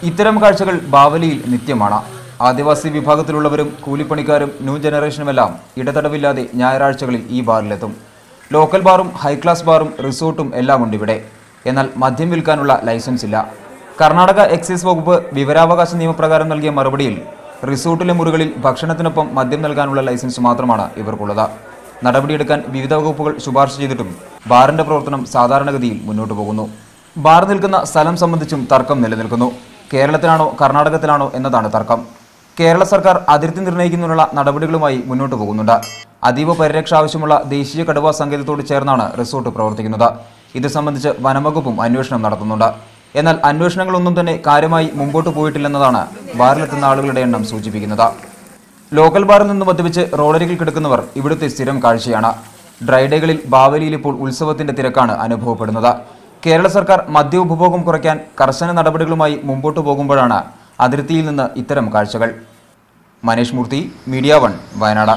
ഇത്തരം കാഴ്ചകൾ ബാവലിയിൽ നിത്യമാണ്. ആദിവാസി വിഭാഗത്തിലുള്ളവരും കൂലിപ്പണിക്കാരും ന്യൂ ജനറേഷനുമെല്ലാം ഇടതടവില്ലാതെ ഞായറാഴ്ചകളിൽ ഈ ബാറിലെത്തും. ലോക്കൽ ബാറും ഹൈക്ലാസ് ബാറും റിസോർട്ടും എല്ലാം ഉണ്ട് ഇവിടെ. എന്നാൽ മദ്യം വിൽക്കാനുള്ള ലൈസൻസ് ഇല്ല. കർണാടക എക്സൈസ് വകുപ്പ് വിവരാവകാശ നിയമപ്രകാരം നൽകിയ മറുപടിയിൽ റിസോർട്ടിലെ മുറികളിൽ ഭക്ഷണത്തിനൊപ്പം മദ്യം നൽകാനുള്ള ലൈസൻസ് മാത്രമാണ് ഇവർക്കുള്ളത്. നടപടിയെടുക്കാൻ വിവിധ വകുപ്പുകൾ ശുപാർശ ചെയ്തിട്ടും ബാറിന്റെ പ്രവർത്തനം സാധാരണഗതിയിൽ മുന്നോട്ടു പോകുന്നു. ബാർ നിൽക്കുന്ന സ്ഥലം സംബന്ധിച്ചും തർക്കം നിലനിൽക്കുന്നു. കേരളത്തിലാണോ കർണാടകത്തിലാണോ എന്നതാണ് തർക്കം. കേരള സർക്കാർ അതിർത്തി നിർണ്ണയിക്കുന്നതിനുള്ള നടപടികളുമായി മുന്നോട്ടു പോകുന്നുണ്ട്. അതീവ പരിരക്ഷ ആവശ്യമുള്ള ദേശീയ കടുവ സങ്കേതത്തോട് ചേർന്നാണ് റിസോർട്ട് പ്രവർത്തിക്കുന്നത്. ഇത് സംബന്ധിച്ച് വനംവകുപ്പും അന്വേഷണം നടത്തുന്നുണ്ട്. എന്നാൽ അന്വേഷണങ്ങളൊന്നും തന്നെ കാര്യമായി മുമ്പോട്ട് പോയിട്ടില്ലെന്നതാണ് ബാറിലെത്തുന്ന ആളുകളുടെ എണ്ണം സൂചിപ്പിക്കുന്നത്. ലോക്കൽ ബാറിൽ നിന്ന് മദ്യപിച്ച് റോഡരികിൽ കിടക്കുന്നവർ ഇവിടുത്തെ സ്ഥിരം കാഴ്ചയാണ്. ഡ്രൈഡേകളിൽ ബാവലിയിൽ ഇപ്പോൾ ഉത്സവത്തിന്റെ തിരക്കാണ് അനുഭവപ്പെടുന്നത്. കേരള സർക്കാർ മദ്യ ഉപഭോഗം കുറയ്ക്കാൻ കർശന നടപടികളുമായി മുമ്പോട്ടു പോകുമ്പോഴാണ് അതിർത്തിയിൽ നിന്ന് ഇത്തരം കാഴ്ചകൾ. മനേഷ് മൂർത്തി, മീഡിയ 1, വയനാട്.